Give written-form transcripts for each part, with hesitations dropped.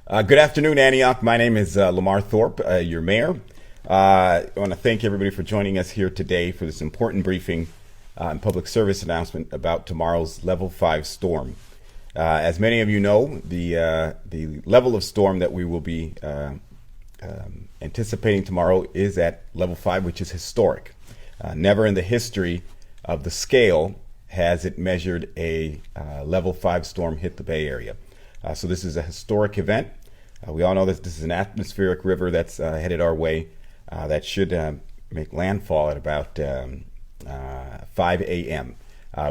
Good afternoon, Antioch. My name is Lamar Thorpe, your mayor. I want to thank everybody for joining us here today for this important briefing and public service announcement about tomorrow's Level 5 storm. As many of you know, the level of storm that we will be anticipating tomorrow is at Level 5, which is historic. Never in the history of the scale has it measured a Level 5 storm hit the Bay Area. So this is a historic event. We all know that this is an atmospheric river that's headed our way that should make landfall at about 5 a.m.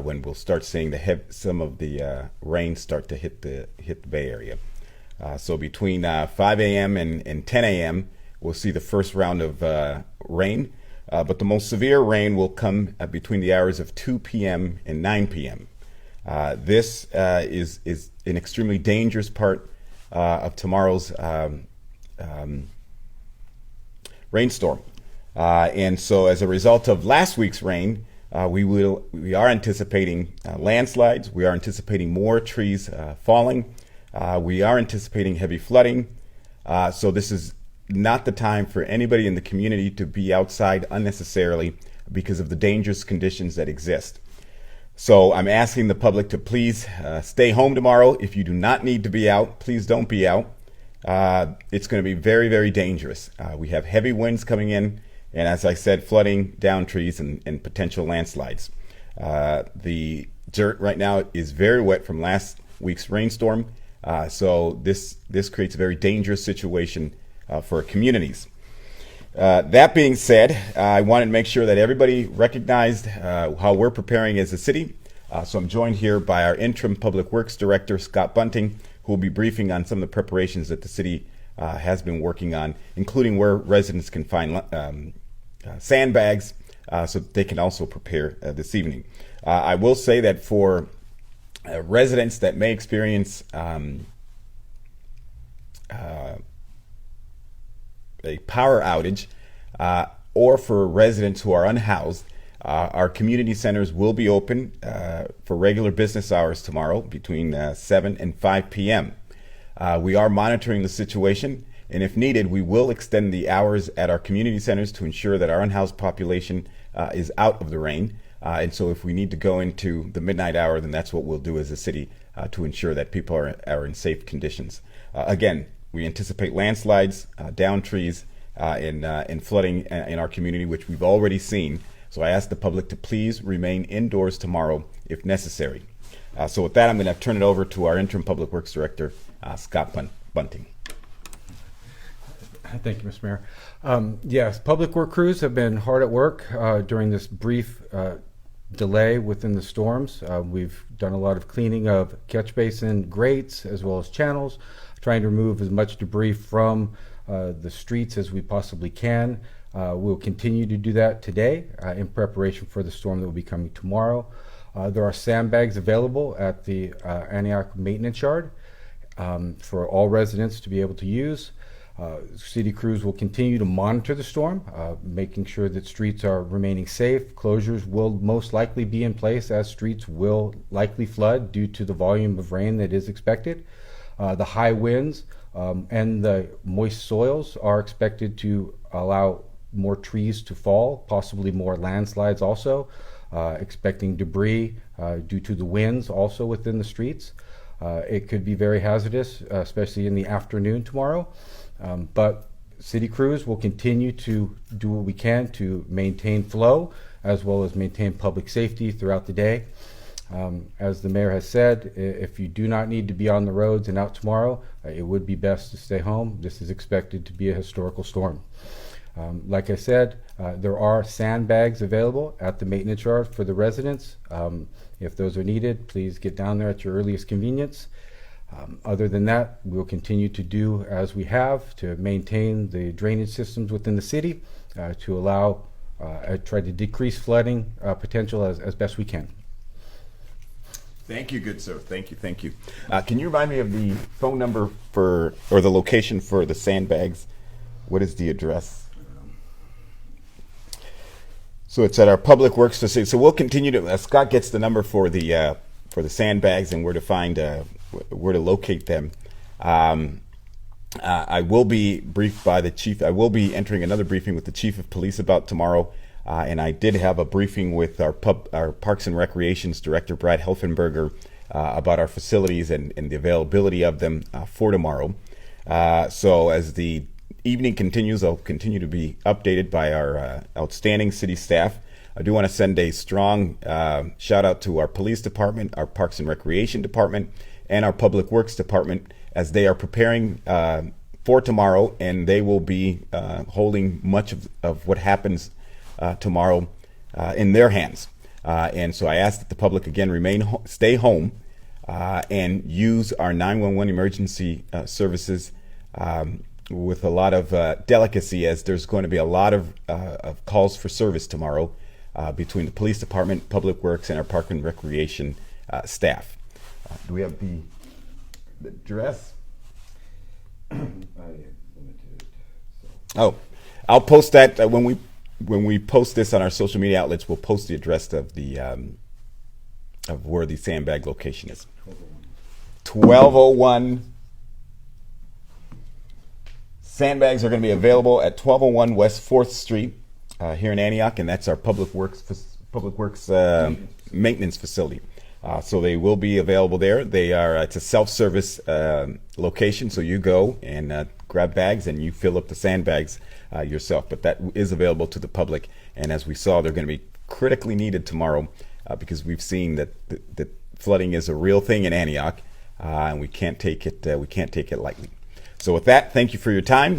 When we'll start seeing some of the rain start to hit the Bay Area. So between 5 a.m. and 10 a.m. we'll see the first round of rain, but the most severe rain will come between the hours of 2 p.m. and 9 p.m. This is an extremely dangerous part of tomorrow's rainstorm. And so as a result of last week's rain, we are anticipating landslides. We are anticipating more trees falling. We are anticipating heavy flooding. So this is not the time for anybody in the community to be outside unnecessarily because of the dangerous conditions that exist. So I'm asking the public to please stay home tomorrow. If you do not need to be out, please don't be out. It's going to be very, very dangerous. We have heavy winds coming in, and as I said, flooding, down trees, and potential landslides. The dirt right now is very wet from last week's rainstorm, so this creates a very dangerous situation for communities. That being said, I wanted to make sure that everybody recognized how we're preparing as a city. So I'm joined here by our Interim Public Works Director, Scott Bunting, who will be briefing on some of the preparations that the city has been working on, including where residents can find sandbags so that they can also prepare this evening. I will say that for residents that may experience a power outage, or for residents who are unhoused, our community centers will be open for regular business hours tomorrow between 7 and 5 p.m. We are monitoring the situation, and if needed, we will extend the hours at our community centers to ensure that our unhoused population is out of the rain. And so if we need to go into the midnight hour, then that's what we'll do as a city to ensure that people are in safe conditions. Again, we anticipate landslides, down trees, and flooding in our community, which we've already seen. So I ask the public to please remain indoors tomorrow if necessary. So with that, I'm going to turn it over to our Interim Public Works Director, Scott Bunting. Thank you, Mr. Mayor. Yes, public work crews have been hard at work during this brief delay within the storms. We've done a lot of cleaning of catch basin grates as well as channels, trying to remove as much debris from the streets as we possibly can. We'll continue to do that today in preparation for the storm that will be coming tomorrow. There are sandbags available at the Antioch maintenance yard for all residents to be able to use. City crews will continue to monitor the storm, making sure that streets are remaining safe. Closures will most likely be in place as streets will likely flood due to the volume of rain that is expected. The high winds and the moist soils are expected to allow more trees to fall, possibly more landslides also, expecting debris due to the winds also within the streets. It could be very hazardous, especially in the afternoon tomorrow. But city crews will continue to do what we can to maintain flow as well as maintain public safety throughout the day. As the mayor has said, if you do not need to be on the roads and out tomorrow, it would be best to stay home. This is expected to be a historical storm. Like I said, there are sandbags available at the maintenance yard for the residents. If those are needed, please get down there at your earliest convenience. Other than that, we'll continue to do as we have to maintain the drainage systems within the city to allow, try to decrease flooding potential as best we can. Thank you, good sir. Thank you. Can you remind me of the phone number or the location for the sandbags? What is the address? So it's at our Public Works facility. So we'll continue to. Scott gets the number for the sandbags and where to find where to locate them. I will be briefed by the chief. I will be entering another briefing with the chief of police about tomorrow. And I did have a briefing with our Parks and Recreations Director, Brad Helfenberger, about our facilities and the availability of them for tomorrow. So as the evening continues, I'll continue to be updated by our outstanding city staff. I do want to send a strong shout out to our police department, our Parks and Recreation department, and our Public Works department as they are preparing for tomorrow, and they will be holding much of what happens tomorrow in their hands. And so I ask that the public again stay home and use our 911 emergency services with a lot of delicacy, as there's going to be a lot of calls for service tomorrow between the police department, Public Works, and our Park and Recreation staff. Do we have the address? Oh, I'll post that when we post this on our social media outlets. We'll post the address of the of where the sandbag location is. 1201. Sandbags are going to be available at 1201 West 4th Street here in Antioch, and that's our Public Works maintenance facility. So they will be available there. It's a self-service location, so you go and grab bags and you fill up the sandbags yourself. But that is available to the public, and as we saw, they're going to be critically needed tomorrow because we've seen that flooding is a real thing in Antioch, and we can't take it lightly. So with that, thank you for your time.